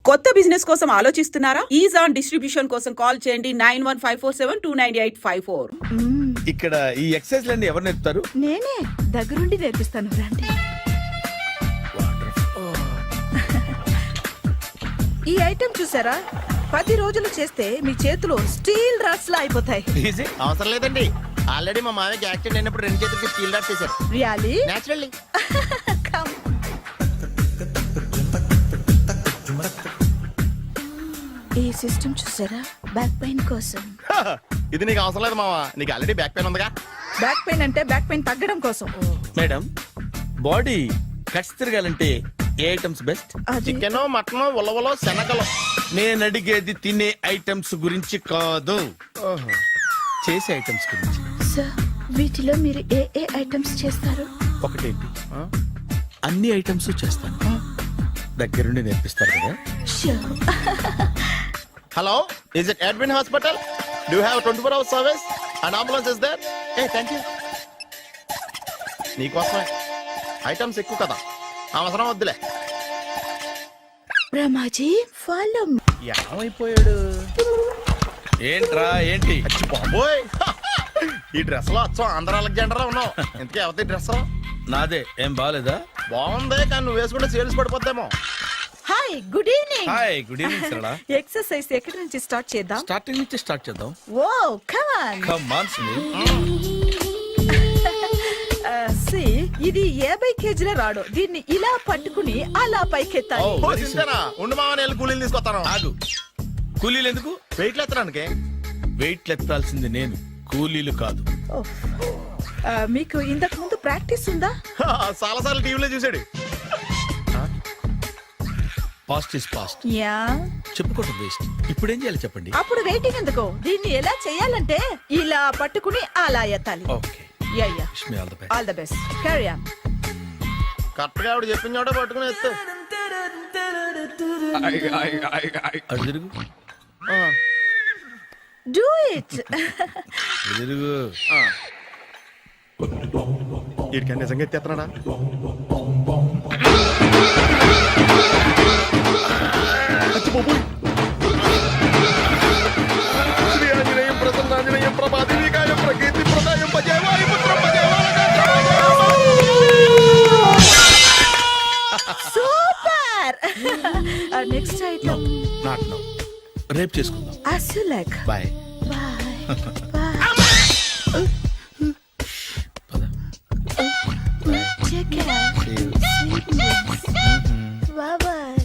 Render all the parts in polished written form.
కొత్త బిజినెస్ కోసం ఆలోచిస్తున్నారా? ఈజ్ ఆన్ డిస్ట్రిబ్యూషన్ కోసం కాల్ చేయండి 9154729854. ఇక్కడ ఈ ఎక్సర్సైజ్ లన్నీ ఎవరు నేర్పుతారు? నేనే దగ్గరుండి నేర్పిస్తాను రండి. ఈ ఐటెం చూసారా? 10 రోజులు చేస్తే మీ చేతులు స్టీల్ రాట్స్ లా అయిపోతాయి. అవసరం లేదండి, ఆల్రెడీ మా మామయ్యకి యాక్సిడెంట్ అయినప్పుడు 2 చేతులకి స్టీల్ డాట్ చేశారు. రియల్లీ? నేచురల్లీ. కమ్. ఈ సిస్టమ్ చూసారా? బ్యాక్ పెయిన్ కోసం. ఇది నీకు అవసరం లేదు మావా, నీకు ఆల్రెడీ బ్యాక్ పెయిన్ ఉందిగా. బ్యాక్ పెయిన్ అంటే బ్యాక్ పెయిన్ తగ్గడం కోసం. మేడం, బాడీ కట్స్ తిరగాలంటే ఏ ఐటమ్స్ బెస్ట్? చికెన్, మటన్, ఉలవలో, శనగలు. నేను అడిగేది తినే ఐటమ్స్ గురించి కాదు, చేసే ఐటమ్స్ గురించి. సార్, వీటిలో మీరు ఏ ఏ ఐటమ్స్ చేస్తారు? ఒకటేంటి, అన్ని ఐటమ్స్ చేస్తాను. దగ్గరుండి నేర్పిస్తారు కదా? Sure. Hello, is it admin hospital? Do you have 24 hours service and ambulance is there? ఏ థ్యాంక్ యూ. నీకోసమే ఐటమ్స్ ఎక్కువ కదా, అవసరం వద్దులే. రమాజీ, ఫాలో. ఏమైపోయాడు? ఏంట్రా ఏంటి? బాబోయ్, ఈ డ్రెస్ లో వచ్చాం ఆంధ్ర అలెగ్జాండర్ ఉన్నావు. ఇంతకీ ఎవరి డ్రెస్? నాదే. ఏం బాగాలేదా? బాగుంది, కానీ నువ్వు వేసుకుంటే సేల్స్ పడిపోద్దేమో. Hi, good evening. Hi, good evening Sarala. Exercise ఎక్కడి నుంచి స్టార్ట్ చేద్దాం? స్టార్టింగ్ నుంచి స్టార్ట్ చేద్దాం. Oh come on. Come on Sunil. ఇది 50 కేజీల రాడు. దీన్ని ఇలా పట్టుకుని అలా పైకెత్తాలి. Oh. ఓ, చింతేనా? ఉండు మామ, నేను కూలీలు తీసుకొస్తాను. ఆగు. కూలీలు ఎందుకు? వెయిట్లు ఎత్తడానికి. వెయిట్ ఎత్తాల్సింది నేను, కూలీలు కాదు. మీకు ఇంతకు ముందు ప్రాక్టీస్ ఉందా? చాలా సార్లు టీవీలో చూసాడు. Past is past, yeah. చెప్పుకోవడం వేస్ట్. ఇప్పుడు ఏం చేయాలి చెప్పండి? అప్పుడు వెయిటింగ్ ఎందుకు? దీన్ని ఎలా చేయాలంటే ఇలా పట్టుకుని అలా ఎత్తాలి. Okay, yeah yeah. Wish me all the best. All the best. Carry on. Correct గా ఆవిడ చెప్పిన చోట పట్టుకుని ఎత్తు. అటు తిరుగు, డూ ఇట్. ఇటు తిరుగు. వీడికి నిజంగా ఎత్తేస్తున్నాడా? శ్రీ ఆంజనేయం ప్రసన్నాంజనేయం ప్రభాదేవికాయం ప్రకీర్తి ప్రదాయం భజేవాయి పుత్రం super. Next item. Not now, రేపు చేసుకుందాం. As you like. Bye. Bye. Bye. Take care. Sweet dreams. Bye bye.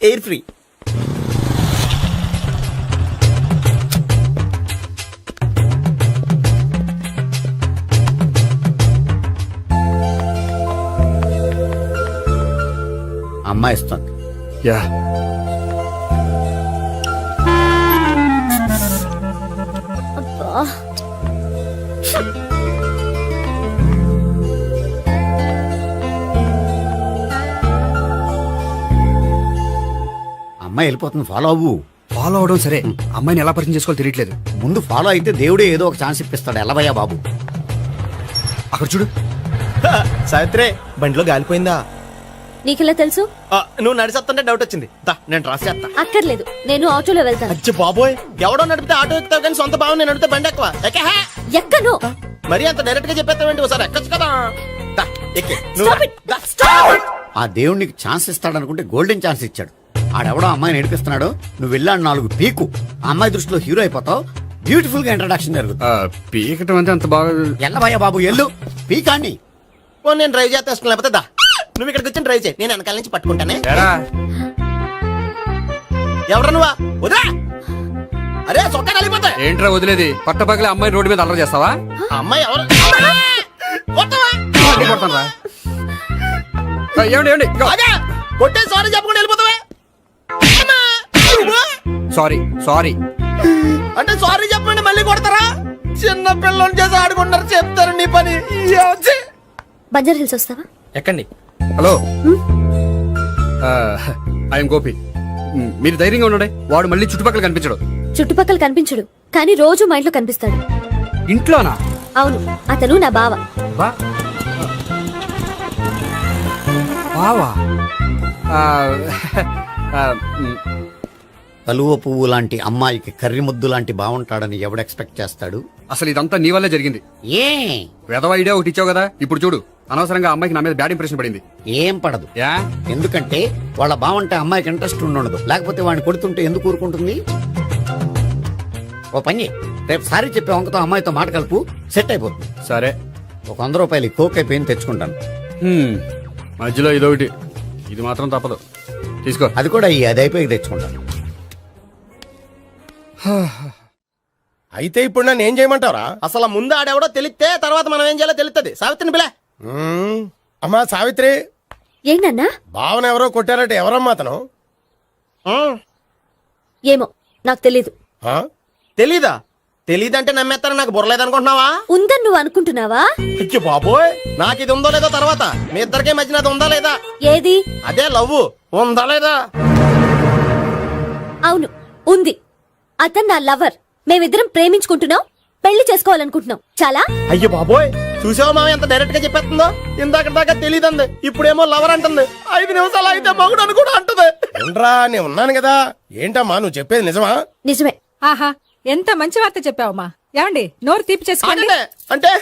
Air free. అమ్మాయి ఇస్తుంది. యా, అమ్మాయి వెళ్ళిపోతుంది, ఫాలో అవ్వు. ఫాలో అవడం సరే, అమ్మాయిని ఎలా పరిచయం చేసుకోవాలో తెలియట్లేదు. ముందు ఫాలో అయితే దేవుడే ఏదో ఒక ఛాన్స్ ఇప్పిస్తాడు. ఎలవయ్యా బాబు. అక్కడ చూడు. సావిత్రి, బండిలో గాలిపోయిందా? నీకెలా తెలుసు? నువ్వు నడిచేస్తుంటే డౌట్ వచ్చింది. నేను రాసేస్తా. అక్కర్లేదు, నేను ఆటోలో వెళ్తాను. అచ్చి బాబోయ్, ఎవడో నడిపితే ఆటో ఎక్కుతావు కానీ సొంత భావం నేను నడిపితే బండి ఎక్కువ. ఎక్కను. మరి అంత డైరెక్ట్ గా చెప్పేస్తావేంటి? ఒకసారి ఎక్కొచ్చు కదా. ఎక్కే. Stop it. Stop it. ఆ దేవుడు నీకు ఛాన్స్ ఇస్తాడనుకుంటే గోల్డెన్ ఛాన్స్ ఇచ్చాడు. ఆడెవడో అమ్మాయిని నడిపిస్తున్నాడు, నువ్వు వెళ్ళాడు 4 పీకు. ఆ అమ్మాయి దృష్టిలో హీరో అయిపోతావు. బ్యూటిఫుల్ గా ఇంట్రడక్షన్ జరుగుతుంది. పీకటం అంటే అంత బాగా. ఎల్లవయ్యా బాబు, ఎల్లు పీకాన్ని. నేను డ్రైవ్ చేస్తాను, లేకపోతే దా నువ్వు ఇక్కడికి వచ్చి డ్రైవ్ చేయి, నేను వెనకాల నుంచి పట్టుకుంటానే. ఎవరు నువ్వా? వదిలే. అరే చొక్కా కలిపోతా. ఏంట్రా వదిలేది? పట్టపగలే అమ్మాయి రోడ్డు మీద అల్లరి చేస్తావా? అమ్మాయి ఎవరు? ఏమండి కొట్టే సారీ చెప్పకుండా వెళ్ళిపోతావా? సారీ సారీ అంటే సారీ చెప్పండి మళ్ళీ కొడతారా? చిన్న పిల్లలు చేసి ఆడుకుంటారు, చెప్తారు నీ పని. బంజారా హిల్స్ వస్తావా? ఎక్కండి. Hello, I'm Gopi. మీరు ధైర్యంగా ఉండండి. వాడు మళ్ళీ చుట్టుపక్కల కనిపించడు. చుట్టుపక్కల కనిపించడు, కానీ రోజు మా ఇంట్లో కనిపిస్తాడు. ఇంట్లోనా? అవును, అతను నా బావ. బావా? కలువ పువ్వు లాంటి అమ్మాయికి కర్రి ముద్దు లాంటి బాగుంటాడని ఎవడు ఎక్స్పెక్ట్ చేస్తాడు? అసలు ఇదంతా నీ వల్లే జరిగింది. ఏ వెధవ ఐడియా ఒకటి ఇచ్చావు కదా, ఇప్పుడు చూడు. అనవసరంగా అమ్మాయికి నా మీద బ్యాడ్ ఇంప్రెషన్ పడింది. ఏం పడదు. యా? ఎందుకంటే వాళ్ళ బావంటే అమ్మాయికి ఇంట్రెస్ట్ ఉండదు. లేకపోతే వాడిని కొడుతుంటే ఎందుకు ఊరుకుంటుంది? ఓ పని, రేపు సారీ చెప్పే వంకతో అమ్మాయితో మాట కలుపు, సెట్ అయిపోతుంది. సరే, ఒక 100 రూపాయలు కోక్ అయిపోయింది తెచ్చుకుంటాను. మధ్యలో ఇదొకటి, ఇది మాత్రం తప్పదు. తీసుకో. అది కూడా అది అయిపోయి తెచ్చుకుంటాను. అయితే ఇప్పుడు నన్ను ఏం చేయమంటారా? అసలు ముందు ఆడెవడో తెలిస్తే తర్వాత మనం ఏం చేయాలో తెలుస్తుంది. సావిత్రిని పిల్ల. అమ్మా సావిత్రి, ఏంటన్నా? భావన ఎవరో కొట్టారట. ఎవరమ్మా అతను? ఏమో నాకు తెలీదు. తెలీదా? తెలీదంటే నమ్మేస్తారని నాకు బుర్రలేదనుకుంటున్నావా? ఉందని నువ్వు అనుకుంటున్నావా? అయ్యో బాబోయ్, నాకు ఇది ఉందో లేదో తర్వాత. మీ ఇద్దరికే మధ్యన అది ఉందా లేదా? ఏది? అదే లవ్ ఉందా లేదా? అవును, ఉంది. అతను నా లవర్. మేమిద్దరం ప్రేమించుకుంటున్నాం, పెళ్లి చేసుకోవాలనుకుంటున్నాం. చాలా. అయ్యో బాబోయ్, చూసావా మామ ఎంత డైరెక్ట్ గా చెప్పేస్తుందో? ఇందాక దాకా తెలియదండి, ఇప్పుడేమో లవర్ అంటుంది. 5 నిమిషాలు అయితే మగుడు అని కూడా అంటుంది. ఉండరా, నేను ఉన్నాను కదా. ఏంటమ్మా నువ్వు చెప్పేది నిజమా? నిజమే. ఆహా, ఎంత మంచి వార్త చెప్పావమ్మా. ఏమండి, నోరు తీపి చేసుకోండి. అంటే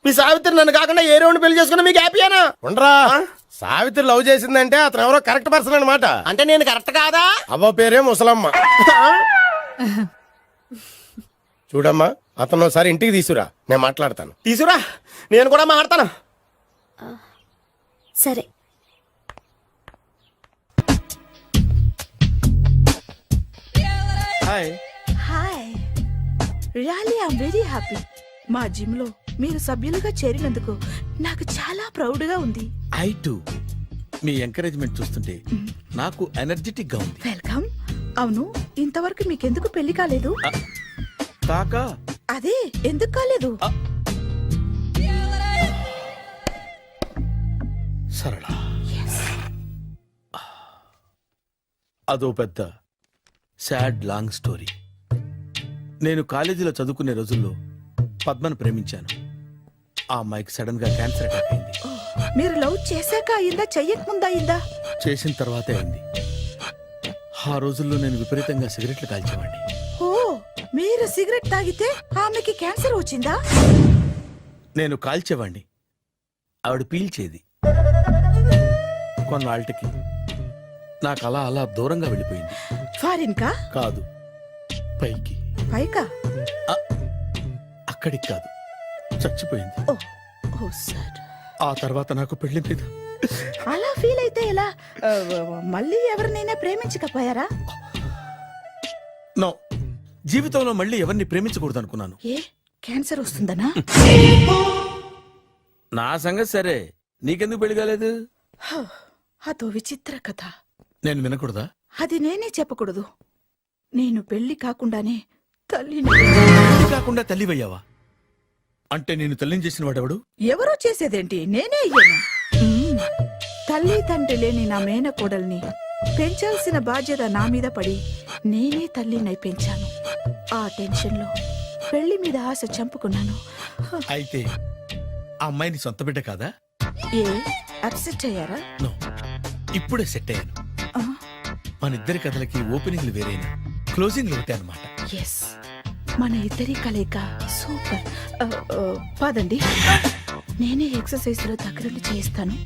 మీ సావిత్రి నన్ను కాకుండా ఏ రౌండ్ పెళ్లి చేసుకున్నా మీకు హ్యాపీయేనా? ఉండరా, సావిత్రి లవ్ చేసిందంటే అతను ఎవరో కరెక్ట్ పర్సన్ అనమాట. అంటే నేను కరెక్ట్ కాదా? అవ్వ పేరే ముసలమ్మ. చూడమ్మా, అతను ఒకసారి ఇంటికి తీసుకురా, నేను మాట్లాడతాను. తీసుకురా, నేను కూడా మాట్లాడతాను. సరే. Hi. Hi, really I'm very happy. మా జిమ్ లో మీరు సభ్యులుగా చేరినందుకు నాకు చాలా ప్రౌడ్ గా ఉంది. I to. మీ ఎంకరేజ్మెంట్ చూస్తుంటే నాకు ఎనర్జెటిక్ గా ఉంది. వెల్కమ్. అవును, ఇంతవరకు మీకెందుకు పెళ్లి కాలేదు? కాకా అదే ఎందుకు కాలేదు? సరళ, అదో పెద్ద సాడ్ లాంగ్ స్టోరీ. నేను కాలేజీలో చదువుకునే రోజుల్లో పద్మను ప్రేమించాను. ఆ అమ్మాయికి సడన్ గా క్యాన్సర్ అటాక్ అయింది. మీరు లవ్ చేశాక అయిందా, చెయ్యక ముందా అయిందా? చేసిన తర్వాతే అయింది. ఆ రోజుల్లో నేను విపరీతంగా సిగరెట్లు కాల్చేవాడిని. ఓ, మీరు సిగరెట్ తాగితే ఆమెకి క్యాన్సర్ వచ్చిందా? నేను కాల్చేవాణ్ణి, ఆవిడ పీల్చేది. కొన్నాళ్ళకి నాకు అలా అలా దూరంగా వెళ్ళిపోయింది. ఫారిన్ కా? కాదు, పైకి. పైకా? అక్కడికి కాదు, చచ్చిపోయింది. ఓ, ఓ సార్. ఆ తర్వాత నాకు పెళ్లి మీద అలా ఫీల్ అయితే ఎలా? మళ్ళీ ఎవరినైనా ప్రేమించకపోయారా? నో, జీవితంలో మళ్ళీ ఎవరిని ప్రేమించకూడదు అనుకున్నాను. ఏ, క్యాన్సర్ వస్తుందనా? నా సంగతి సరే, నీకెందుకు పెళ్లి కాలేదు? అదో విచిత్ర కథ. నేను వినకూడదా? అది నేనే చెప్పకూడదు. నేను పెళ్లి కాకుండానే తల్లిని. పెళ్లి కాకుండా తల్లివయ్యావా? అంటే నేను తల్లిని చేసిన వాడెవడు? ఎవరో చేసేదేంటి, నేనే అయ్యాను. తల్లి తండ్రి లేని నా మేనకోడల్ని పెంచాల్సిన బాధ్యత నా మీద పడి నేనే తల్లినై పెంచాను. ఆ టెన్షన్ లో పెళ్లి మీద ఆశ చంపుకున్నాను. అయితే ఆ అమ్మాయిని సొంత బిడ్డ కాదా? ఏ, అప్సెట్ అయ్యారా? నో, ఇప్పుడే సెట్ అయ్యాను. మన ఇద్దరి కథలకి ఓపెనింగ్లు వేరైనా క్లోజింగ్లు ఒకటే అన్నమాట. ఎస్, మన ఇద్దరి కలయిక సూపర్. పదండి, నేనే ఎక్సర్సైజ్ లో దగ్గరుండి చేయిస్తాను.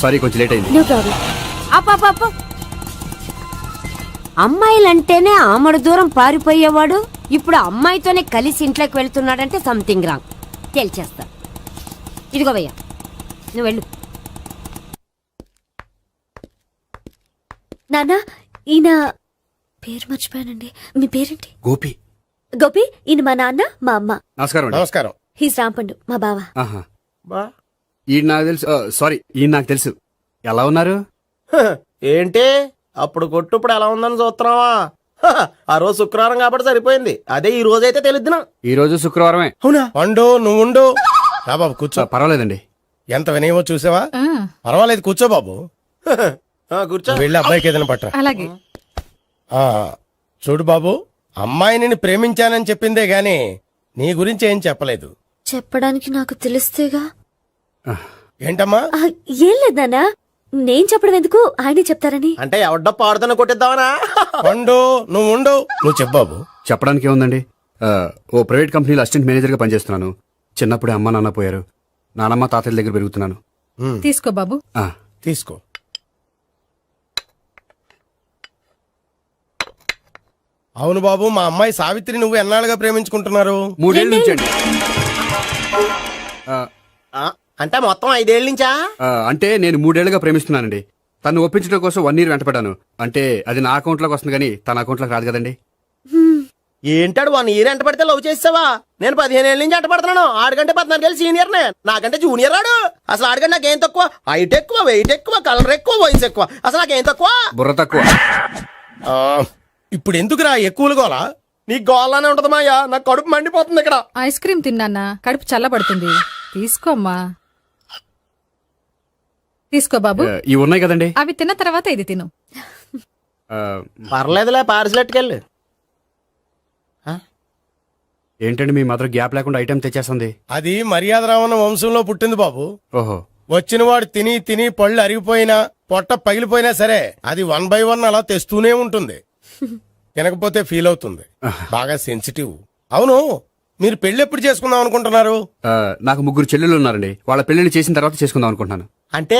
సారీ కొంచెం లేట్ అయింది. No problem. అప్ప అమ్మాయిలంటేనే ఆమడు దూరం పారిపోయేవాడు ఇప్పుడు అమ్మాయితోనే కలిసి ఇంట్లోకి వెళ్తున్నాడంటే సంథింగ్ రాంగ్ తేల్చేస్తా. ఇదిగో భయ్యా నువ్వు వెళ్ళు. నాన్న ఈయన పేరు మర్చిపోయానండి. మీ పేరేంటి? గోపి. గోపి. ఈయన మా నాన్న మా అమ్మ. నమస్కారం అండి. నమస్కారం. హీస్ రాంపండు మా బావ. ఆహా. బా ఈయన నాకు తెలుసు. సారీ, ఈయన నాకు తెలుసు. ఎలా ఉన్నారు? హ, ఏంటి అప్పుడు కొట్టు ఇప్పుడు ఎలా ఉందని చూస్తున్నావా? హ, ఆ రోజు శుక్రవారం కాబట్టి సరిపోయింది. అదే ఈ రోజు అయితే తెలిద్దునా. ఈ రోజు శుక్రవారమే. అవునా? వండు నువ్వు ఉండు. రా బాబు కూర్చో. పర్వాలేదండి. ఎంత వినయమో చూసావా? పర్వాలేదు కూర్చో బాబు. హ, ఆ, కూర్చో. వెళ్ళి అబ్బాయికి ఏదైనా పట్టరా. అలాగే. ఆ, చూడు బాబు, అమ్మాయి నిన్ను ప్రేమించానని చెప్పిందే గాని నీ గురించి ఏం చెప్పలేదు. చెప్పడానికి నాకు తెలిస్తేగా. ఏంటమ్మా? ఆ, ఏం లేదు నాన్న, నేను చెప్పడం ఎందుకు, ఆయనే చెప్తారని. అంటే ఎవడ్డో పాడుతున్న కొట్టిద్దామనా? వండు నువ్వు ఉండు. నువ్వు చెప్పు బాబు. చెప్పడానికి ఏముందండి, ఓ ప్రైవేట్ కంపెనీలో అసిస్టెంట్ మేనేజర్గా పనిచేస్తున్నాను. చిన్నప్పుడే అమ్మ నాన్న పోయారు. నానమ్మ తాతయ్య దగ్గర పెరుగుతున్నాను. తీసుకో బాబు. ఆ, తీసుకో. అవును బాబు, మా అమ్మాయి సావిత్రి నువ్వు ఎన్నాళ్ళుగా ప్రేమించుకుంటున్నారు? 3 ఏళ్ళ నుంచి అండి. అంటే మొత్తం 5 ఏళ్ళ నుంచా? అంటే నేను 3 ఏళ్ళుగా ప్రేమిస్తున్నానండి. తను ఒప్పించడం కోసం 1 year వెంటపడ్డాను. అంటే అది నా అకౌంట్లోకి వస్తుంది కానీ తన అకౌంట్లోకి రాదు కదండి. ఏంటాడు 1 year ఎంట పడితే లవ్ చేసావా? నేను 15 ఏళ్ళ నుంచి ఎంట పడుతున్నాను. ఆడికంటే 14 ఏళ్ళు సీనియర్ నే, నాకంటే జూనియర్ ఆడు. అసలు ఆడికంటే నాకేం తక్కువ? హైట్ ఎక్కువ, వెయిట్ ఎక్కువ, కలర్ ఎక్కువ, వయసు ఎక్కువ. అసలు నాకేం తక్కువ? బుర్ర తక్కువ. ఇప్పుడు ఎందుకురా ఎక్కువలు గోలా? నీ గోలానే ఉంటది మాయా. నాకు కడుపు మండిపోతుంది ఇక్కడ. ఐస్ క్రీమ్ తిన్నానా, కడుపు చల్లబడుతుంది. తీసుకోమ్మా. తీసుకో బాబు. ఇవి ఉన్నాయి కదండి. అవి తిన్న తర్వాత ఇది తిను. ఆ, పర్లేదులే, పార్సిలెట్కెళ్ళి. ఏంటండి మీ మదర్ గ్యాప్ లేకుండా ఐటెం తెచ్చేస్తుంది? అది మర్యాద రావణ వంశంలో పుట్టింది బాబు. ఓహో. వచ్చినవాడు తిని తిని పళ్ళు అరిగిపోయినా పొట్ట పగిలిపోయినా సరే అది 1 by 1 అలా తెస్తూనే ఉంటుంది. తినకపోతే ఫీల్ అవుతుంది. బాగా సెన్సిటివ్. అవును, మీరు పెళ్లి ఎప్పుడు చేసుకుందాం అనుకుంటున్నారు? నాకు 3 చెల్లెళ్ళు ఉన్నారండి. వాళ్ళ పెళ్లిని చేసిన తర్వాత చేసుకుందాం అనుకుంటున్నాను. అంటే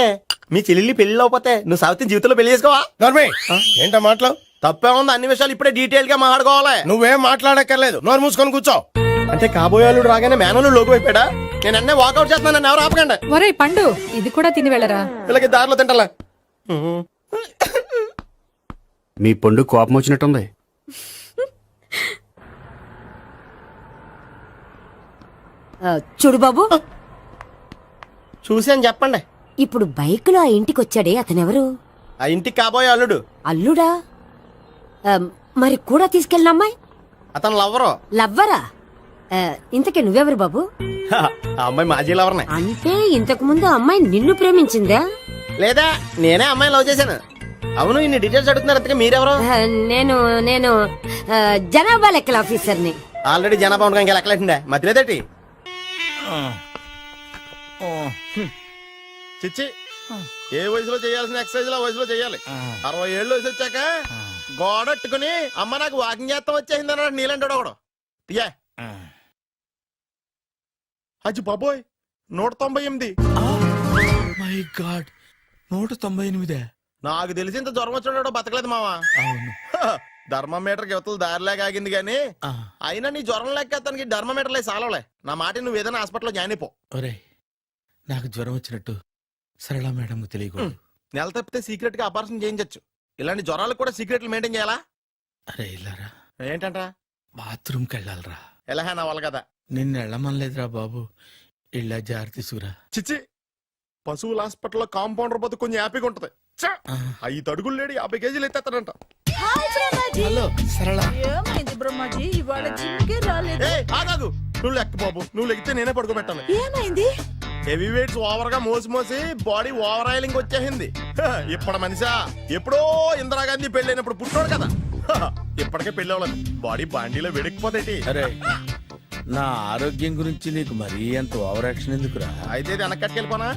మీ చెల్లెల్ని పెళ్లి లేకపోతే నువ్వు సావిత్రి జీవితంలో పెళ్లి చేసుకోవా? నోర్మే, ఏంటా మాటలు? తప్పే ఉంది. అన్ని విషయాలు ఇప్పుడే డీటెయిల్ గా మాట్లాడుకోవాలి. నువ్వేం మాట్లాడక్కర్లేదు, నోరు మూసుకొని కూర్చో. అంటే కాబోయేవాళ్ళు రాగానే మేనలు లోకి అయిపోయాడా? నేను అన్నీ వాకౌట్ చేస్తున్నాను, నన్ను ఎవరు ఆపకండి. ఒరే పండు, ఇది కూడా తిని వెళ్ళరా. వీళ్ళకి దారిలో తింటలే. మీ పండు కోపం వచ్చినట్టుంది. చూడు బాబు, చూసాను చెప్పండి. ఇప్పుడు బైక్ లో ఆ ఇంటికి వచ్చాడే అతనెవరు? ఆ ఇంటికి కాబోయే అల్లుడు. అల్లుడా? మరి కూడా తీసుకెళ్ళిన అమ్మాయి అతను లవ్వరు. లవ్వరా? ఇంతకే నువ్వెవరు బాబు? ఆ అమ్మాయి మాజీ లవర్నే. అంటే ఇంతకు ముందు అమ్మాయి నిన్ను ప్రేమించిందా? లేదా నేనే అమ్మాయి లవ్ చేశాను. అవును, ఇన్ని డీటెయిల్స్ అడుగుతున్నారు. అంతగా మీరెవరు? నేను నేను జనాభా లెక్కల ఆఫీసర్ని. ఆల్రెడీ జనాభా ఉండగా ఇంకా లెక్కలేటండే మధ్యలేదటి. చిచ్చి, ఏ వయసులో చేయాల్సిన ఎక్సర్సైజ్ ఆ వయసులో చేయాలి. 60 ఏళ్ళు వయసు వచ్చాక గోడట్టుకుని అమ్మ నాకు వాకింగ్ చేస్తాం వచ్చేసింది అన్నాడు నీలంటాడు ఒకడు. తీయా అజ్జి బాబోయ్, 198. My God, 198. నాకు తెలిసి ఇంత జ్వరం వచ్చాడో బతకలేదు మావా. అవును. ధర్మమీటర్ యువతలు దారిలేక ఆగింది గానీ అయినా నీ జ్వరం లెక్క అతనికి ధర్మమీటర్లే సాలవలే. నా మాట నువ్వు ఏదైనా హాస్పిటల్లో జాయిన్ అయిపో. ఒరేయ్, నాకు జ్వరం వచ్చినట్టు సరళ మేడం తెలియకూడదు. నెల తప్పితే సీక్రెట్ గా ఆపరేషన్ చేయించచ్చు. ఇలాంటి జ్వరాలకు కూడా సీక్రెట్లు మెయింటైన్ చేయాలా? అరే ఇల్లారా, ఏంటంట? బాత్రూమ్కి వెళ్ళాలరా. ఎలా నా వాళ్ళ కదా. నిన్ను వెళ్ళమనలేదురా బాబు, ఇళ్ళ జారి తీసుకురా. చిచ్చి, పశువుల హాస్పిటల్లో కాంపౌండర్ పోతే కొంచెం హ్యాపీగా ఉంటది. 5 అడుగులు లేడి 50 కేజీలు ఎత్తేస్తాడంట. హలో సరళ. ఏమైంది బ్రహ్మాజీ, ఇవాళ జిమ్కే రాలేదు? ఆగాగు, నువ్వు లెక్క బాబు. నువ్వు లెక్కితే నేనే పడుకోబెట్టాలి. ఏమైంది? హెవీ వెయిట్స్ ఓవర్ గా మోసి మోసి బాడీ ఓవర్ ఆయిలింగ్ వచ్చేసింది. ఇప్పుడు మనిషా ఎప్పుడో ఇందిరాగాంధీ పెళ్ళైనప్పుడు పుట్టినోడు కదా. ఇప్పటికే పెళ్ళి అవ్వలేదు, బాడీ బాండీలో వెడికిపోతేటి. అరే, నా ఆరోగ్యం గురించి నీకు మరీ అంత ఓవర్ యాక్షన్ ఎందుకురా? అయితే వెనకట్టుకెళ్ళిపోనా?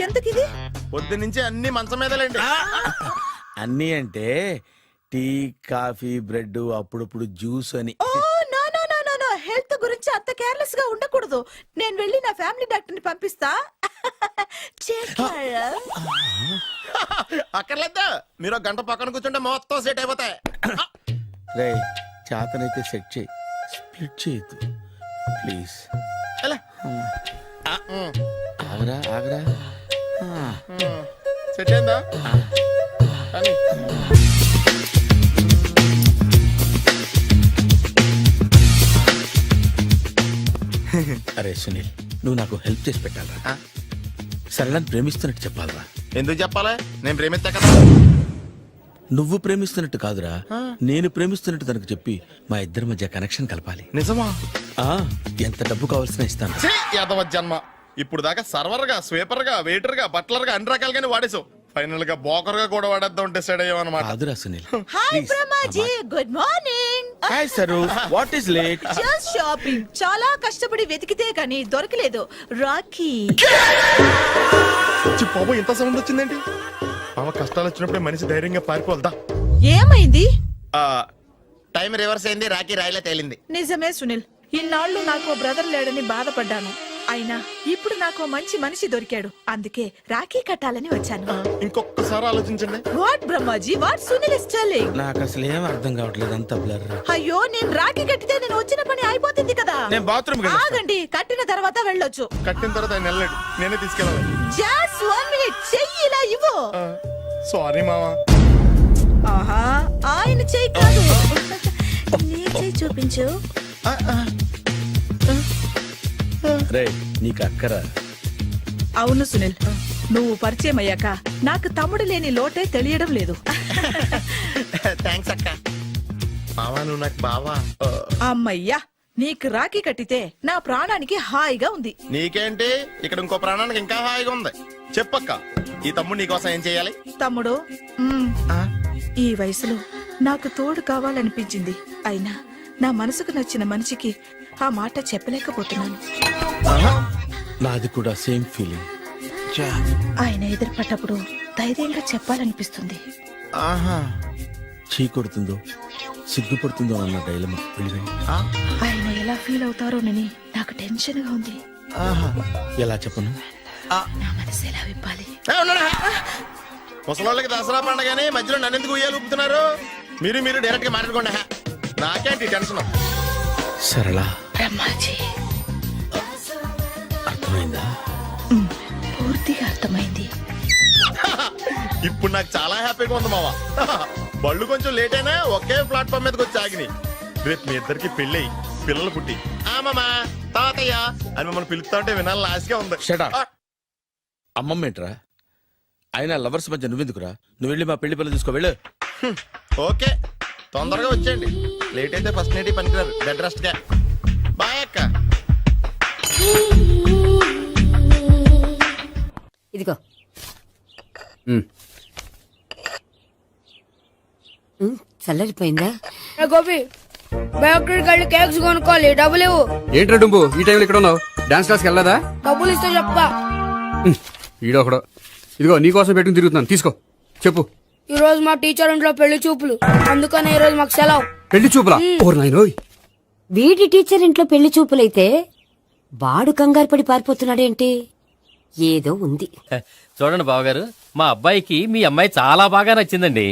ఎందుకిది? పొద్దు నుంచి అన్ని మంచం మీదలేండి. అన్నీ అంటే టీ, కాఫీ, బ్రెడ్, అప్పుడప్పుడు జ్యూస్ అని. హెల్త్ గురించి అంత కేర్లెస్ గా ఉండకూడదు. నేను వెళ్ళి నా ఫ్యామిలీ డాక్టర్ ని పంపిస్తా. అక్కర్లేదు, మీరు ఒక గంట పక్కన కూర్చుంటే మొత్తం సెట్ అయిపోతాయి. రే చేతనైతే సెట్ చేయి, స్ప్లిట్ చేయొద్దు ప్లీజ్. ఎలా? ఆగరా ఆగరా. సెట్ అయిందా? కానీ అరే సునీల్, నువ్వు నాకు హెల్ప్ చేసి పెట్టాలరా. సరళని ప్రేమిస్తున్నట్టు చెప్పాలరా. ఎందుకు చెప్పాలి? నేను ప్రేమిస్తా కదా. నువ్వు ప్రేమిస్తున్నట్టు కాదురా, నేను ప్రేమిస్తున్నట్టు తనకు చెప్పి మా ఇద్దరి మధ్య కనెక్షన్ కలపాలి. నిజమా? ఆ ఎంత డబ్బు కావాల్సిన ఇస్తాను. ఛీ, యాదవ జన్మ. ఇప్పుడు దాకా సర్వర్ గా, స్వీపర్ గా, వెయిటర్ గా, బట్లర్ గా అన్ని రకాలుగానే వాడేసావు. ఫైనల్ గా బోకర్ గా కూడా వాడేద్దాం డిసైడ్ అయ్యామన్నమాట. కాదురా Sunil. Hi Brahmaji, good morning. Hi sir, what is late? Just shopping. చాలా కష్టపడి వెతికితే కానీ దొరకలేదు. రాఖీ. బాబు ఇంత సౌండ్ వచ్చిందేంటి? మామ కష్టాలు వచ్చినప్పుడే మనిషి ధైర్యంగా పారిపోల్దా. ఏమైంది? టైం రివర్స్ అయింది, రాఖీ రాయిలా తేలింది. నిజమే సునీల్, ఇన్నాళ్ళు నాకు బ్రదర్ లేడని బాధపడ్డాను. అయినా ఇప్పుడు నాకు మంచి మనిషి దొరికాడు. అందుకే రాఖీ కట్టాలని వచ్చాను. ఇంకొకసారి ఆలోచించండి. What Brahmaji, what Sunil is telling? నాకు అసలు ఏం అర్థం కావట్లేదు, అంత బ్లర్. అయ్యో, నేను రాఖీ కట్టితే నేను వచ్చిన పని అయిపోతుంది కదా. నేను బాత్రూమ్ ఆగండి, కట్టిన తర్వాత వెళ్ళొచ్చు. కట్టిన తర్వాత ఆయన వెళ్ళాడు, నేనే తీసుకెళ్ళాలి. జస్ట్ 1 మినిట్, చెయ్యి ఇలా ఇవ్వు. సారీ మామా. ఆహా, ఆయన చెయ్యి కాదు, నీ చెయ్యి చూపించు. రే నీకు అక్కరా. అవును సునీల్, నువ్వు పరిచయం అయ్యాక నాకు తమ్ముడు లేని లోటే తెలియడం లేదు. థ్యాంక్స్ అక్క. మావా నువ్వు నాకు బావా. అమ్మయ్యా, నీకు రాఖీ కట్టితే నా ప్రాణానికి హాయిగా ఉంది. నీకేంటి, ఇక్కడ ఇంకో ప్రాణానికి ఇంకా హాయిగా ఉంది. చెప్పక్క, ఈ తమ్ముడు నీకోసం ఏం చేయాలి? తమ్ముడు, ఈ వయసులో నాకు తోడు కావాలనిపించింది. అయినా నా మనసుకు నచ్చిన మనిషికి ఆ మాట చెప్పలేకపోతున్నాను. నాది కూడా సేమ్ ఫీలింగ్. ఆయన ఎదురుపడ్డప్పుడు ధైర్యంగా చెప్పాలనిపిస్తుంది. చీ కొడుతుందో సిగ్గుపడుతుందో అన్న డైలమా వెళ్ళిపోయింది. ఆయన ఎలా ఫీల్ అవుతారోనని నాకు టెన్షన్ గా ఉంది. ఎలా చెప్పను? నా మనసు ఎలా విప్పాలి? ముసలోళ్ళకి దసరా పండగని మధ్యలో నన్ను ఎందుకు ఉయ్యాలు ఊపుతున్నారు? మీరు డైరెక్ట్ గా మాట్లాడుకోండి. నాకేంటి టెన్షన్? సరళ, బ్రహ్మాజీ, అర్థమైందా? పూర్తిగా అర్థమైంది. ఇప్పుడు నాకు చాలా హ్యాపీగా ఉంది మావా. బళ్ళు కొంచెం లేట్ అయినా ఒకే ప్లాట్ఫామ్ మీదకి వచ్చి ఆగినాయి. రేపు మీ ఇద్దరికి పెళ్ళి పిల్లలు పుట్టి మామా తాతయ్య అని మమ్మల్ని పిలుస్తా ఉంటే వినాలని ఆశగా ఉంది. Shut up. అమ్మమ్మ ఏంట్రా? అయినా లవర్స్ మధ్య నువ్వెందుకురా? నువ్వు వెళ్ళి మా పెళ్లి పిల్లలు తీసుకో వెళ్ళు. ఓకే, తొందరగా వచ్చేయండి. లేట్ అయితే ఫస్ట్ నైట్ పనికిరారు. బెడ్ రెస్ట్ గా. బాయ్ అక్క. ఇదిగో చల్లరిపోయిందా? గోపి బయోక్రెడిట్ కార్డు కేక్స్ కొనుక్కోవాలి, డబ్బులు ఇవ్వు. ఏంట్రా డుంబు ఈ టైంలో ఇక్కడ ఉన్నావు? డాన్స్ క్లాస్కి వెళ్ళదా? డబ్బులు ఇస్తే చెప్తా. ఈడొకడు. ఇదిగో నీకోసం పెట్టుకుని తిరుగుతున్నాను, తీసుకో. చెప్పు. ఈ రోజు మా టీచర్ ఇంట్లో పెళ్లి చూపులు, అందుకనే ఈ రోజు మాకు సెలవు. పెళ్లి చూపులా? ఓర్ నాయనోయ్. వీడి టీచర్ ఇంట్లో పెళ్లి చూపులైతే వాడు కంగారు పడి పారిపోతున్నాడేంటి? ఏదో ఉంది. చూడండి బావగారు, మా అబ్బాయికి మీ అమ్మాయి చాలా బాగా నచ్చిందండి.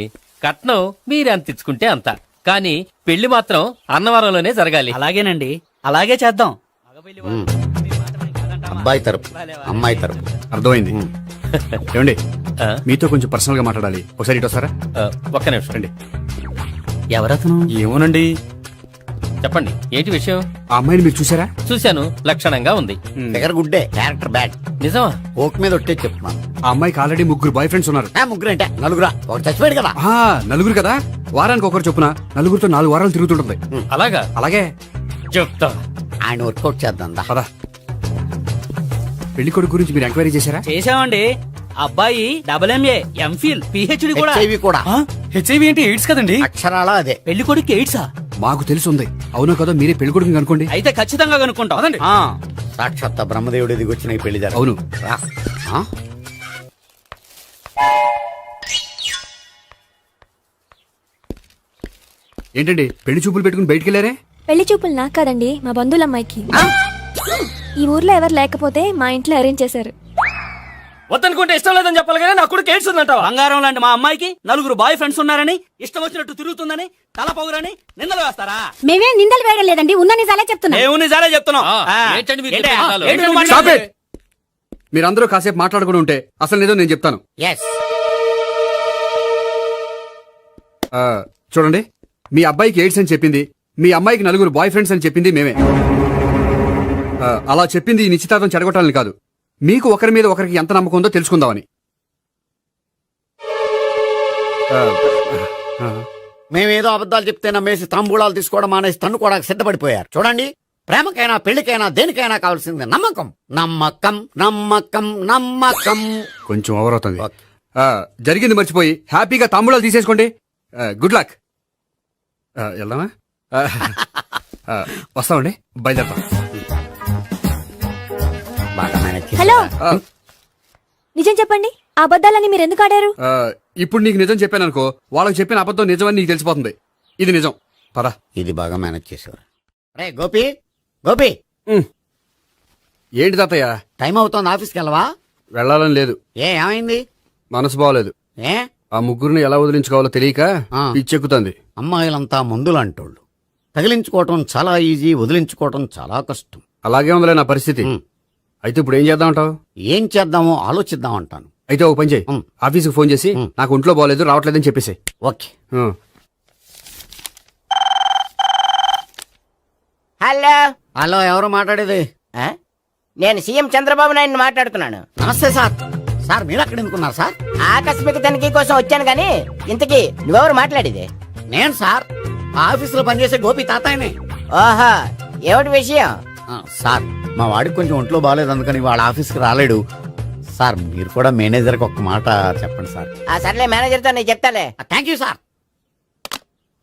కట్నం మీరు ఎంత ఇచ్చుకుంటే అంత, కానీ పెళ్లి మాత్రం అన్నవరంలోనే జరగాలి. అలాగేనండి, అలాగే చేద్దాం. అబ్బాయి తరపు అమ్మాయి తరపు. అర్థమైంది. ఏమండి, ఆ? మీతో కొంచెం పర్సనల్ గా మాట్లాడాలి. ఒకసారి ఇటు వస్తారా? ఒక్క నిమిషం రండి. ఎవరతను? ఏమోనండి. చెప్పండి, ఏంటి విషయం? ఆ అమ్మాయిని మీరు చూసారా? చూశాను, లక్షణంగా ఉంది. దగ్గర గుడ్డే, క్యారెక్టర్ బ్యాడ్. నిజమా? ఓక్ మీద ఒట్టే చెప్తున్నాను. ఆ అమ్మాయికి ఆల్రెడీ 3 బాయ్ ఫ్రెండ్స్ ఉన్నారు. ముగ్గురు అంటే నలుగురా? ఒకటి చచ్చిపోయాడు కదా. ఆ, నలుగురు కదా. వారానికి ఒకరు చొప్పున నలుగురితో 4 వారాలు తిరుగుతుంటుంది. అలాగా? అలాగే. చెప్తా. ఆయన వర్కౌట్ చేద్దాం దా. పదా. పెళ్లి కొడుకు గురించి మీరు ఎంక్వైరీ చేశారా? చేసామండి. అబ్బాయి MA, MPhil, PhD కూడా. HIV కూడా. హెచ్ఐవి అంటే ఎయిడ్స్ కదండి. అక్షరాల అదే. పెళ్లి కొడుకు ఎయిడ్సా? మాకు తెలుసుంది. అవునో కదా, మీరే పెళ్లి కొడుకుని అనుకోండి. అయితే ఖచ్చితంగా కనుక్కుంటాం. అదండి. సాక్షాత్ బ్రహ్మదేవుడి దిగి వచ్చిన ఈ పెళ్లి జరగదు. అవును. రా. ఆ? ఏంటండి పెళ్లి చూపులు పెట్టుకుని బయటికి వెళ్ళారే? పెళ్లి చూపులు నాకు కాదండి మా బంధువుల అమ్మాయికి. ఈ ఊర్లో ఎవరు లేకపోతే మా ఇంట్లో అరేంజ్ చేశారు. వద్దనుకుంటే ఇష్టం లేదని చెప్పాలి కానీ నా కూడా కేడ్స్ ఉందంట. బంగారం లాంటి మా అమ్మాయికి 4 బాయ్ ఫ్రెండ్స్ ఉన్నారని, ఇష్టం వచ్చినట్టు తిరుగుతుందని, తల పొగరని నిందలు వేస్తారా? మేమేం నిందలు వేయడం లేదండి, ఉన్న నిజాలే చెప్తున్నా. ఏమి నిజాలే చెప్తున్నాం. ఏంటండి మీరు చెప్పే నిజాలు? Stop it! మీరందరూ కాసేపు మాట్లాడుకుని ఉంటే అసలు నిజం నేను చెప్తాను. ఎస్. చూడండి, మీ అబ్బాయికి ఎయిడ్స్ అని చెప్పింది, మీ అమ్మాయికి 4 బాయ్ ఫ్రెండ్స్ అని చెప్పింది మేమే. అలా చెప్పింది ఈ నిశ్చితార్థం చెడగొట్టాలని కాదు, మీకు ఒకరి మీద ఒకరికి ఎంత నమ్మకం ఉందో తెలుసుకుందామని. మేమేదో అబద్ధాలు చెప్తే నమ్మేసి తాంబూలాలు తీసుకోవడం మానేసి తన్నుకోవడానికి సిద్ధపడిపోయారు. చూడండి, ప్రేమకైనా పెళ్లికైనా దేనికైనా కావాల్సింది నమ్మకం. నమ్మకం నమ్మకం నమ్మకం. కొంచెం ఓవర్ అవుతుంది. జరిగింది మర్చిపోయి హ్యాపీగా తాంబూలాలు తీసేసుకోండి. Good luck. వెళ్దామా? వస్తామండి, బయలుదేరతాం. బాగా మేనేజ్ చేశారా? హలో, నిజం చెప్పండి, ఆ అబద్ధాలని మీరు ఎందుకు ఆడారు? ఇప్పుడు నీకు నిజం చెప్పాను అనుకో, వాళ్ళకి చెప్పిన అబద్ధం నిజమని నీకు తెలిసిపోతుంది. ఇది నిజం. పద. ఇది బాగా మేనేజ్ చేసేవారు. రే గోపి, గోపి, ఏంటి తాతయ్య? టైం అవుతోంది, ఆఫీస్కి వెళ్ళవా? వెళ్ళాలని లేదు. ఏమైంది? మనసు బాగోలేదు. ఏ ఆ ముగ్గురిని ఎలా వదిలించుకోవాలో తెలియక పిచ్చెక్కుతుంది. అమ్మాయిలంతా మందులాంటోళ్ళు. తగిలించుకోవటం చాలా ఈజీ, వదిలించుకోవటం చాలా కష్టం. అలాగే ఉందిలే నా పరిస్థితి. అయితే ఇప్పుడు ఏం చేద్దామంటావు? ఏం చేద్దామో ఆలోచిద్దాం అంటాను. అయితే ఓ పని చేయి, ఆఫీస్కి ఫోన్ చేసి నాకు ఒంట్లో బాగోలేదు రావట్లేదని చెప్పేసి. ఓకే. హలో హలో, ఎవరు మాట్లాడేది? నేను సీఎం చంద్రబాబు నాయుడు మాట్లాడుతున్నాను. నమస్తే సార్. సార్ మీరు అక్కడ ఎందుకున్నారు సార్? ఆకస్మిక తనిఖీ కోసం వచ్చాను గాని ఇంతకీ నువ్వెవరు మాట్లాడేది? నేను సార్, ఆఫీసులో పనిచేసే గోపి తాతాయనే. ఓహో, ఏమిటి విషయం? సార్, మా వాడికి కొంచెం ఒంట్లో బాగాలేదు, అందుకని వాళ్ళ ఆఫీస్కి రాలేడు. సార్, మీరు కూడా మేనేజర్కి ఒక మాట చెప్పండి సార్. ఆ సర్లే, మేనేజర్తో నేను చెప్తాలే. Thank you sir.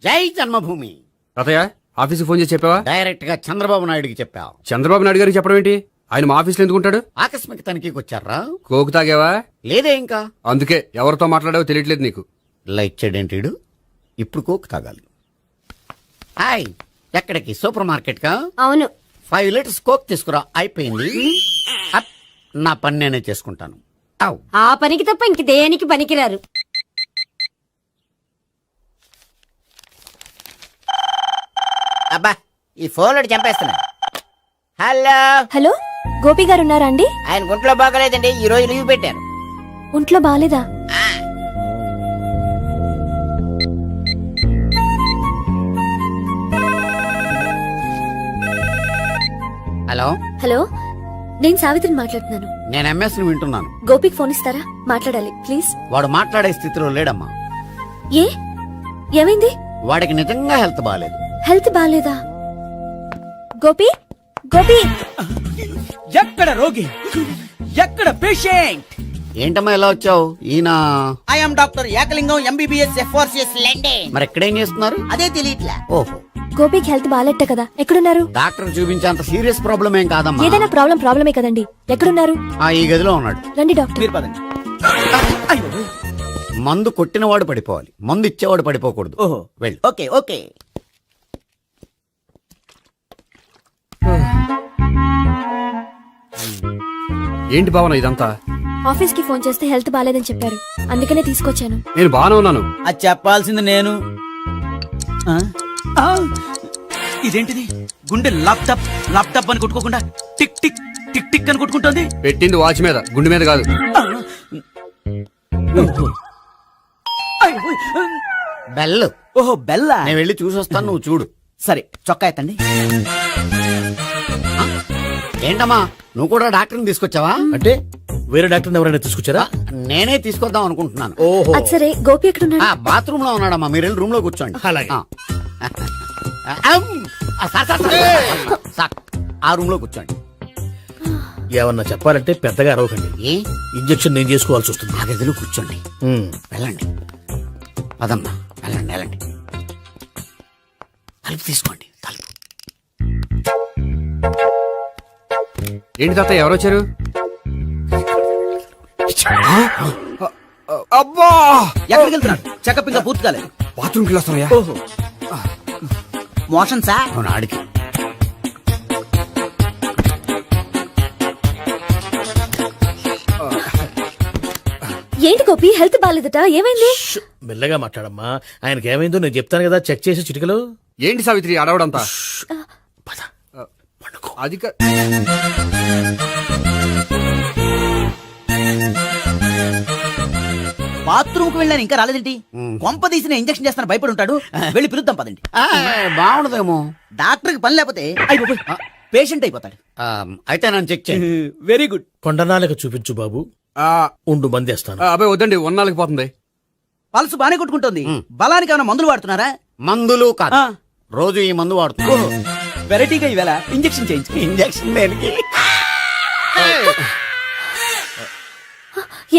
జై జన్మభూమి. తాతయ్య, ఆఫీస్కి ఫోన్ చేసి చెప్పావా? డైరెక్ట్ గా చంద్రబాబు నాయుడుకి చెప్పావు. చంద్రబాబు నాయుడు గారికి చెప్పడం ఏంటి? ఆయన మా ఆఫీస్లో ఎందుకుంటాడు? ఆకస్మిక తనిఖీకి వచ్చారా? కోకు తాగావా? లేదే ఇంకా. అందుకే ఎవరితో మాట్లాడావో తెలియట్లేదు నీకు. లైట్ చేయడేంటిడు? ఇప్పుడు కోక్ తాగాలి. హాయ్, ఎక్కడికి? సూపర్ మార్కెట్ కా? అవును. 5 లీటర్స్ కోక్ తీసుకురా. అయిపోయింది. అప్, నా పని నేనే చేసుకుంటాను. ఔ. ఆ పనికి తప్ప ఇంక దేనికి పనికిరారు. అబ్బా, ఈ ఫోన్ లో చంపేస్తున్నా. హలో హలో, గోపి గారు ఉన్నారా అండి? ఆయన గుంట్లో బాగలేదండి, ఈ రోజు లీవ్ పెట్టారు. ఒంట్లో బాలేదా? హలో హలో, నేను సావిత్రిని మాట్లాడుతున్నాను. నేను ఎంఎస్ ని వింటున్నాను. గోపికి ఫోన్ ఇస్తారా? మాట్లాడాలి ప్లీజ్. వాడు మాట్లాడే స్థితిలో లేడమ్మా. ఏ, ఏమైంది? వాడికి నిజంగా హెల్త్ బాగాలేదు. హెల్త్ బాలేదా? గోపి, గోపి. ఎక్కడ రోగి, ఎక్కడ పేషెంట్? ఏంటమ్మా ఇలా వచ్చావు? ఈయన I'm doctor Ekalingam MBBS FRCS London. మరి ఎక్కడేం చేస్తున్నారు? అదే తెలియట్లే. ఓహో, గోపికి హెల్త్ బాలేట కదా, ఎక్కడున్నారు? డాక్టర్ చూపించేంత సీరియస్ ప్రాబ్లం ఏం కాదమ్మా. ఏదైనా ప్రాబ్లమే కదండి, ఎక్కడున్నారు? ఈ గదిలో ఉన్నాడు. రండి డాక్టర్. మీరు పదండి. మందు కొట్టినవాడు పడిపోవాలి, మందు ఇచ్చేవాడు పడిపోకూడదు. ఓహో, వెళ్ళు. Okay okay. ఏంటి భావన ఇదంతా? ఆఫీస్ కి ఫోన్ చేస్తే హెల్త్ బాలేదని చెప్పారు, అందుకనే తీసుకొచ్చాను. నేను బాగానే ఉన్నాను. అది చెప్పాల్సింది నేను. ఆ? ఆ! ఇదేంటిది? గుండె లాప్టాప్ లాప్టాప్ అని కొట్టుకోకుండా టిక్ టిక్ టిక్ టిక్ అని కొట్టుకుంటుంది. పెట్టింది వాచ్ మీద, గుండె మీద కాదు. బెల్. ఓహో, బెల్లా. నేను వెళ్ళి చూసొస్తాను, నువ్వు చూడు. సరే, చొక్కా ఎత్తండి. ఏంటమ్మా, నువ్వు కూడా డాక్టర్ని తీసుకొచ్చావా? అంటే వేరే డాక్టర్ ఎవరైనా తీసుకొచ్చారా? నేనే తీసుకొద్దాం అనుకుంటున్నాను. ఓహో, అది సరే, గోపి ఎక్కడున్నాడు? బాత్రూమ్ లో ఉన్నాడమ్మా, మీరు వెళ్ళి రూమ్ లో కూర్చోండి. అలాగే. సార్, ఆ రూమ్ లో కూర్చోండి. ఏమన్నా చెప్పాలంటే పెద్దగా అరవకండి. ఏ ఇంజెక్షన్ నేను చేసుకోవాల్సి వస్తుంది. ఆ గదిలో కూర్చోండి. వెళ్ళండి, పదమ్మా, వెళ్ళండి వెళ్ళండి. తలుపు తీసుకోండి, తలుపు. ఏంటి తాతయ్య, ఎవరు వచ్చారు? అబ్బా, ఎక్కడికి వెళ్తున్నాడు? చెకప్ ఇంకా పూర్తి కాలేదు. బాత్రూమ్కి వస్తానయ్యా. ఓహో, మోషన్సా? అవును ఆడికి. ఏంటి గోపి, హెల్త్ బాగాలేదట, ఏమైంది? మెల్లగా మాట్లాడమ్మా. ఆయనకి ఏమైందో నేను చెప్తాను కదా, చెక్ చేసి చిటికలు. ఏంటి సావిత్రి అడవడంతా? అది బాత్రూమ్ కు వెళ్ళాను ఇంకా రాలేదేంటి? కొంప తీసిన ఇంజక్షన్ చేస్తాను భయపడి ఉంటాడు. వెళ్ళి పిలుద్దాం పదండి. బాగుండదేమో. డాక్టర్ కి పని లేకపోతే పేషెంట్ అయిపోతాడు. అయితే నన్ను చెక్ చేయి. Very good. కొండనాలకు చూపించు బాబు. ఉండు మందేస్తాను. అబ్బాయి వద్దండి, ఉన్నాళ్ళకి పోతుంది. పల్స్ బానే కొట్టుకుంటుంది. బలానికి ఏమైనా మందులు వాడుతున్నారా? మందులు కాదు, రోజు ఈ మందు వాడుతున్నా. వెరైటీగా ఈవేళ ఇంజక్షన్ చేయించు. ఇంజక్షన్ దేనికి?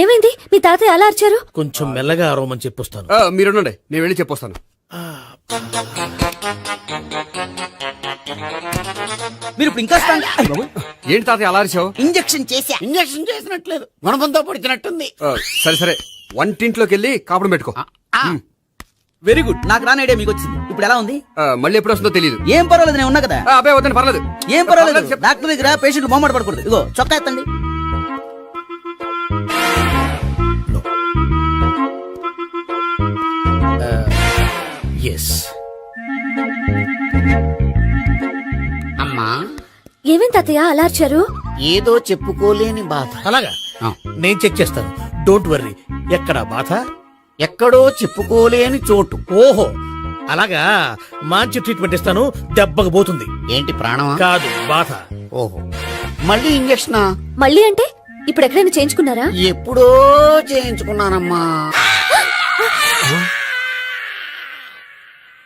ఏమైంది? మీ తాతయ్య అలా అరిచారు? కొంచెం మెల్లగా అరవమని చెప్పొస్తాను. మీరుండండి, నేను వెళ్ళి చెప్పొస్తాను. మీరు ఇప్పుడు ఇంకా strong. అయ్ బాబోయ్. ఏంటి తాతయ్య అలా అరిచావు? ఇంజక్షన్ చేశా. ఇంజక్షన్ చేసినట్లేదు, గుణపంతో పొడిచినట్టుంది. సరే సరే, వంటింట్లోకి వెళ్ళి కాపుడు పెట్టుకో. Very good. నాకు రాని ఐడియా మీకు వచ్చింది. ఇప్పుడు ఎలా ఉంది? మళ్ళీ ఎప్పుడు వస్తుందో తెలియదు. ఏం పర్వాలేదు, నేను ఉన్నా కదా. అబ్బాయి వద్దండి, పర్లేదు. ఏం పర్వాలేదు. డాక్టర్ దగ్గర పేషెంట్ మొహమాట పడకూడదు. ఇగో చొక్కా ఎత్తండి. ఎస్. అమ్మా, ఏమైంది తాతయ్య అలా అరిచారు? ఏదో చెప్పుకోలేని బాధ. అలాగా, నేను చెక్ చేస్తాను. Don't worry. ఎక్కడ బాధ? ఎక్కడో చెప్పుకోలేని చోటు. ఓహో అలాగా, మంచి ట్రీట్మెంట్ ఇస్తాను, దెబ్బకు పోతుంది. ఏంటి ప్రాణమా? కాదు, బాధ. ఓహో, మళ్ళీ ఇంజక్షనా? మళ్ళీ అంటే ఇప్పుడు ఎక్కడైనా చేయించుకున్నారా? ఎప్పుడో చేయించుకున్నానమ్మా.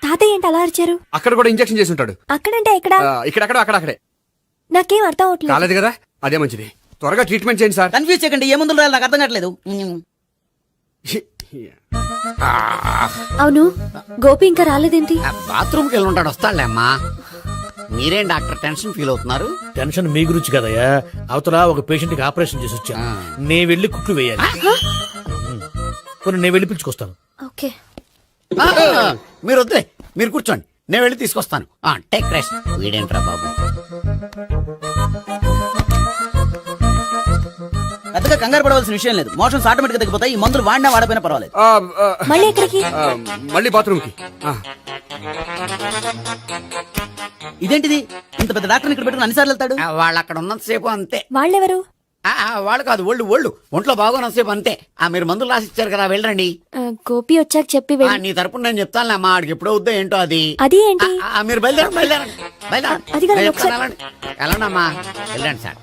తాతయ్య ఏంటి అలా అరిచారు? అక్కడ కూడా ఇంజక్షన్ చేసి ఉంటాడు. అక్కడంటే ఎక్కడ? ఇక్కడక్కడ అక్కడే. నాకేం అర్థం అవట్లేదు. కాలేదు కదా, అదే మంచిది. త్వరగా ట్రీట్మెంట్ చేయండి సార్. కన్ఫ్యూజ్ చేయకండి. ఏ మందులు రాయాలి నాకు అర్థం కావట్లేదు. అవును, గోపి ఇంకా రాలేదేంటి? బాత్రూమ్కి వెళ్ళి ఉంటాడు, వస్తాడులే అమ్మా. మీరేం డాక్టర్ టెన్షన్ ఫీల్ అవుతున్నారు? టెన్షన్ మీ గురించి కదయ్యా. అవతల ఒక పేషెంట్ కి ఆపరేషన్ చేసి వచ్చా. నేను వెళ్ళి కుట్లు వేయాలి. కొన్ని నేను వెళ్ళి పిలుచుకొస్తాను. ఓకే. మీరు వద్దులే, మీరు కూర్చోండి, నేను వెళ్ళి తీసుకొస్తాను. Take rest. వీడేంట్రా బాబు. పెద్దగా కంగారు పడవలసిన విషయం లేదు. మోషన్స్ ఆటోమేటిక్ గా తగ్గిపోతాయి. ఈ మందులు వాడినా వాడపోయినా పర్వాలేదు. మళ్ళీ ఎక్కడికి? మళ్ళీ బాత్రూమ్కి. ఇదేంటిది? ఇంత పెద్ద డాక్టర్ ఇక్కడ పెట్టుకుని అన్నిసార్లు వెళ్తాడు? వాళ్ళు అక్కడ ఉన్నంతసేపు అంతే. వాళ్ళెవరు? వాళ్ళు కాదు, ఒంట్లో బాగోనంతసేపు అంతే. మీరు మందులు రాసి ఇచ్చారు కదా, వెళ్ళండి. గోపి వచ్చాక చెప్పి నీ తరపున నేను చెప్తానులే అమ్మా. ఆడికి ఎప్పుడో వద్దో ఏంటో అది. అది ఏంటి? మీరు బయలుదేరండి. అది కాదు, ఒకసారి- వెళ్ళండి అమ్మా, వెళ్ళండి సార్.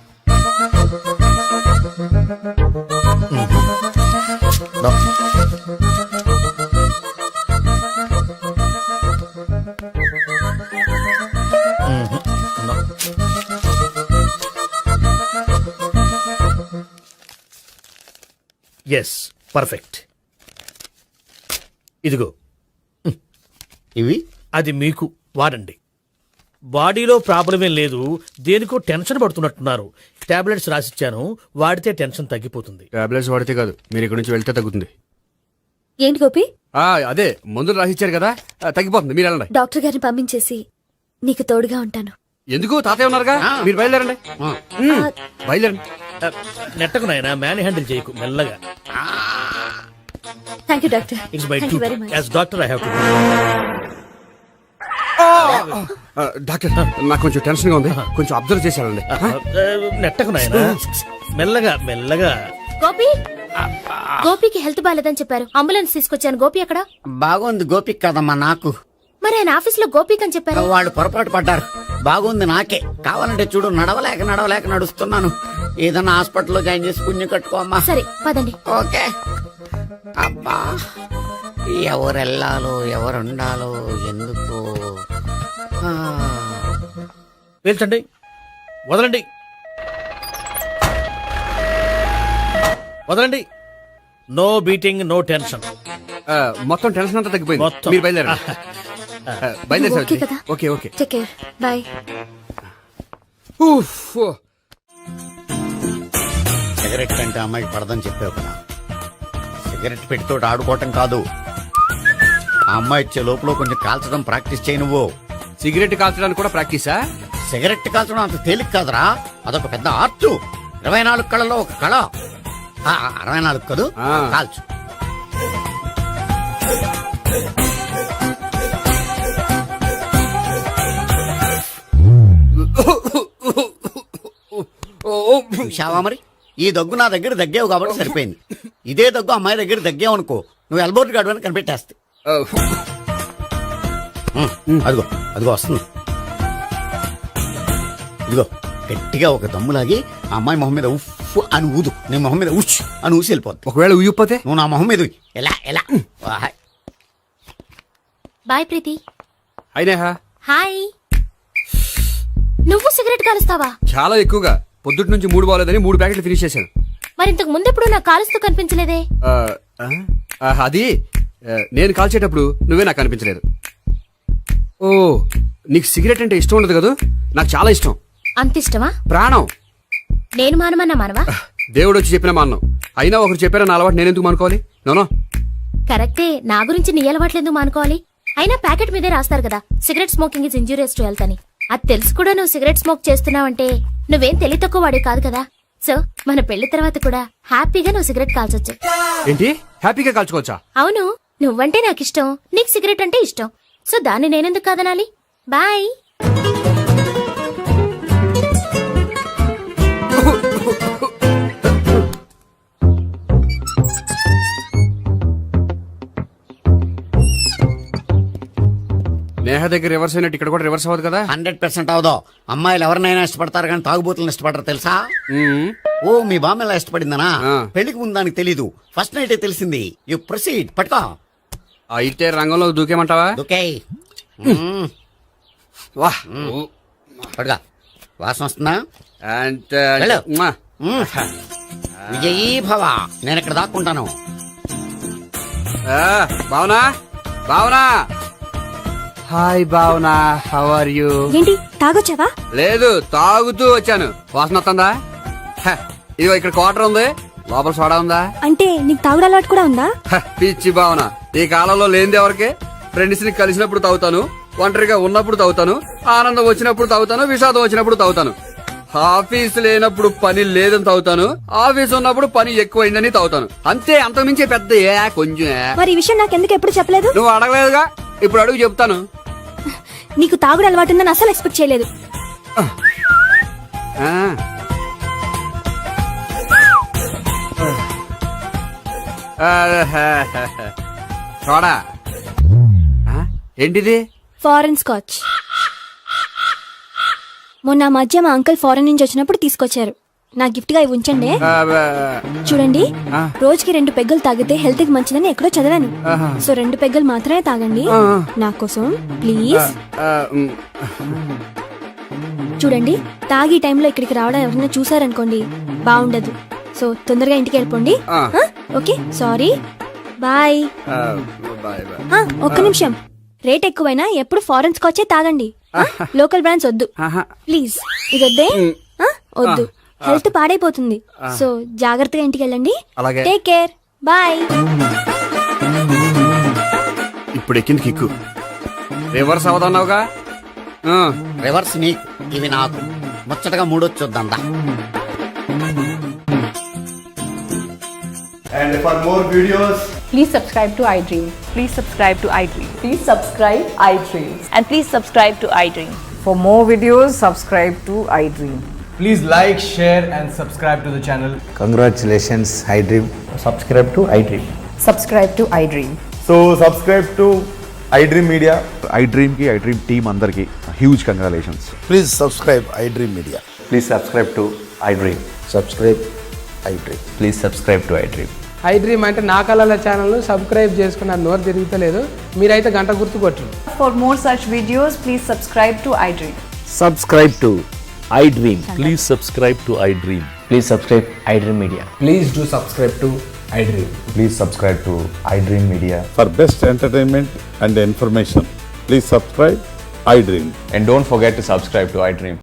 Yes, perfect. ఇదిగో ఇవి అది మీకు వాడండి. బాడీలో ప్రాబ్లం ఏం లేదు, దేనికో టెన్షన్ పడుతున్నట్టున్నారు. టాబ్లెట్స్ రాసిచ్చాను, వాడితే టెన్షన్ తగ్గిపోతుంది. టాబ్లెట్స్ వాడితే కాదు, మీరు ఇక్కడ నుంచి వెళ్తే తగ్గుతుంది. ఏంటి గోపి? అదే మందులు రాసిచ్చారు కదా, తగ్గిపోతుంది. మీరు వెళ్ళండి. డాక్టర్ గారిని పంపించేసి నీకు తోడుగా ఉంటాను. ఎందుకు? తాతయ్య ఉన్నారుగా, మీరు బయలుదేరండి. బయలుదేరండి. నెట్టకు నాయనా, మ్యాన్ హ్యాండిల్ చేయకు, మెల్లగా. Thank you doctor. It's my thank you very much. As doctor I have to. Doctor, నాకు కొంచెం టెన్షన్ గా ఉంది, కొంచెం అబ్జర్వ్ చేసేయాలండి. నెట్టకు నాయనా, మెల్లగా మెల్లగా. గోపి, గోపికి హెల్త్ బాలేదని చెప్పారు, అంబులెన్స్ తీసుకొచ్చాను. గోపి ఎక్కడ? బాగుంది గోపిక్ కదమ్మా నాకు. మరి ఆయన ఆఫీస్ లో గోపిక్ అని చెప్పారు. వాళ్ళు పొరపాటు పడ్డారు. బాగుంది నాకే. కావాలంటే చూడు, నడవలేక నడుస్తున్నాను. ఏదన్నా హాస్పిటల్లో జాయిన్ చేసి పుణ్యం కట్టుకోమ్మా. సరే పదండి. ఓకే. అబ్బా, ఎవరెళ్ళాలో ఎవరుండాలో ఎందుకు. పేల్చండి, వదలండి, వదలండి. No beating, no tension. మొత్తం టెన్షన్ అంతా తగ్గిపోయింది. మొత్తం. మీరు బయలుదేరండి. బయలుదేరి ఓకే కదా? Okay okay. Take care, bye. Cigarette కంటే అమ్మాయికి పడదని చెప్పావు కదా. సిగరెట్ పెట్టితో ఆడుకోవటం కాదు, ఆ అమ్మాయి ఇచ్చే లోపల కొంచెం కాల్చడం ప్రాక్టీస్ చేయి. నువ్వు సిగరెట్ కాల్చడానికి కూడా ప్రాక్టీసా? సిగరెట్ కాల్చడం అంత తేలిక కాదురా, అదొక పెద్ద ఆర్ట్. 24 కళలో ఒక కళ. 64 కదూ, కాల్చు. చూశావా మరి, ఈ దగ్గు నా దగ్గర దగ్గేవు కాబట్టి సరిపోయింది. ఇదే దగ్గు అమ్మాయి దగ్గర దగ్గేవు అనుకో, నువ్వు ఎల్బోర్డ్ గాడు అని కనిపెట్టేస్తే. అదిగో అదిగో వస్తుంది. ఇదిగో గట్టిగా ఒక దమ్ములాగి ఆ అమ్మాయి మొహం మీద ఉఫ్ అని ఊదు, నీ మొహం మీద ఉచ్ అని ఊసి వెళ్ళిపోద్ది. ఒకవేళ ఊయకపోతే నువ్వు నా మొహం మీద ఉయ్. ఎలా ఎలా. బాయ్ ప్రీతి. అయినా హాయ్. నువ్వు సిగరెట్ కాలుస్తావా? చాలా ఎక్కువగా. పొద్దుటి నుంచి 3 బాలేదని 3 ప్యాకెట్లు ఫినిష్ చేశాను. మరి ఇంతకు ముందెప్పుడు నాకు కాలుస్తూ కనిపించలేదే? అది నేను కాల్చేటప్పుడు నువ్వే నాకు కనిపించలేదు. ఓ, నీకు సిగరెట్ అంటే ఇష్టం ఉండదు కదా? నాకు చాలా ఇష్టం. అంత ఇష్టమా? ప్రాణం. నేను మానమన్నా మానవా? దేవుడు వచ్చి చెప్పిన మానం. అయినా ఒకరు చెప్పారా నా అలవాటు నేనెందుకు మానుకోవాలి? నోనో. కరెక్టే, నా గురించి నీ అలవాట్లెందుకు మానుకోవాలి? అయినా ప్యాకెట్ మీదే రాస్తారు కదా, cigarette smoking is injurious to health అని. అది తెలుసు కూడా నువ్వు సిగరెట్ స్మోక్ చేస్తున్నావంటే నువ్వేం తెలివి తక్కువ వాడే కాదు కదా. సో మన పెళ్లి తర్వాత కూడా హ్యాపీగా నువ్వు సిగరెట్ కాల్చొచ్చు. ఏంటి, హ్యాపీగా కాల్చుకోవచ్చా? అవును, నువ్వంటే నాకు ఇష్టం, నీకు సిగరెట్ అంటే ఇష్టం. సో దాన్ని నేనెందుకు కాదనాలి? బాయ్. నేహ దగ్గర రివర్స్ అయినట్టు ఇక్కడ కూడా రివర్స్ అవ్వదు కదా? 100% అవదో. అమ్మాయిలు ఎవరినైనా ఇష్టపడతారు కానీ తాగుబోతులను ఇష్టపడరు తెలుసా? ఓ, మీ బామ్మ ఎలా ఇష్టపడిందనా? పెళ్లికి ముందు దానికి తెలీదు, ఫస్ట్ నైటే తెలిసింది. You proceed. పట్టుకో. అయితే రంగంలో దూకేమంటావా? ఓకే. వాహ్, పట్టుకో. వాసన వస్తుందా? వెళ్ళు. విజయీ భవ. నేను ఇక్కడ దాక్కుంటాను. Bhavana, Bhavana. Hi Bhavana, how are you? ఏంటి, తాగొచ్చావా? లేదు, తాగుతూ వచ్చాను. వాసన వస్తుందా? ఇదిగో ఇక్కడ క్వార్టర్ ఉంది, లోపల సోడా ఉందా? అంటే నీకు తాగుడు అలవాటు కూడా ఉందా? పిచ్చి భావన, ఈ కాలంలో లేనిది ఎవరికి? ఫ్రెండ్స్ ని కలిసినప్పుడు తాగుతాను, ఒంటరిగా ఉన్నప్పుడు తాగుతాను, ఆనందం వచ్చినప్పుడు తాగుతాను, విషాదం వచ్చినప్పుడు తాగుతాను. ఆఫీస్ లేనప్పుడు పని లేదని తాగుతాను, ఆఫీస్ ఉన్నప్పుడు పని ఎక్కువైందని తాగుతాను. అంతే, అంతకుమించే పెద్ద కొంచెం. మరి ఈ విషయం నాకెందుకు ఎప్పుడు చెప్పలేదు? నువ్వు అడగలేదుగా, ఇప్పుడు అడుగు చెప్తాను. నీకు తాగుడు అలవాటు ఉందని అసలు ఎక్స్పెక్ట్ చేయలేదు. సోడా ఏంటిది? Foreign scotch. మొన్న మధ్య మా అంకుల్ ఫారెన్ నుంచి వచ్చినప్పుడు తీసుకొచ్చారు. నా గిఫ్ట్ గా ఇవి ఉంచండి. చూడండి, రోజుకి 2 పెగ్గులు తాగితే హెల్త్ కి మంచిదని ఎక్కడో చదివాను. సో 2 పెగ్గులు మాత్రమే తాగండి నా కోసం ప్లీజ్. చూడండి, తాగి టైంలో ఇక్కడికి రావడం ఎవరైనా చూసారనుకోండి బాగుండదు. సో తొందరగా ఇంటికి వెళ్ళిపోండి. Okay, sorry, bye. ఒక్క నిమిషం, రేట్ ఎక్కువైనా ఎప్పుడు ఫారెన్ స్కాచే తాగండి. లోకల్ బ్రాండ్స్ వద్దు ప్లీజ్. ఇది వద్దే, వద్దు, హెల్త్ పాడైపోతుంది. సో జాగ్రత్తగా ఇంటికి వెళ్ళండి. Take care, bye. ఇప్పుడు ఎక్కింది కిక్కు. రివర్స్ అవదన్నావుగా? రివర్స్ నీకు, ఇవి నాకు. ముచ్చటగా మూడొచ్చొద్దాం. And for more videos, Please subscribe to iDream. Please subscribe to iDream. Please subscribe iDream. And please subscribe to iDream. For more videos, subscribe to iDream. Please like, share and subscribe to the channel. congratulations, iDream. Subscribe to iDream. Subscribe to iDream. So subscribe to iDream Media. iDream ki iDream team andarki huge congratulations. Please subscribe iDream Media. Please subscribe to iDream. Subscribe iDream. Please subscribe to iDream. iDream అంటే నా కళల channel subscribe చేసుకున్న నోరు తిరుగుతలేదు. మీరైతే గంట గుర్తు కొట్టండి. For more such videos, please subscribe to iDream. Subscribe to iDream. Please subscribe to iDream. Please subscribe iDream Media. Please do subscribe to iDream. Please subscribe to iDream Media. For best entertainment and information, please subscribe iDream. And don't forget to subscribe to iDream.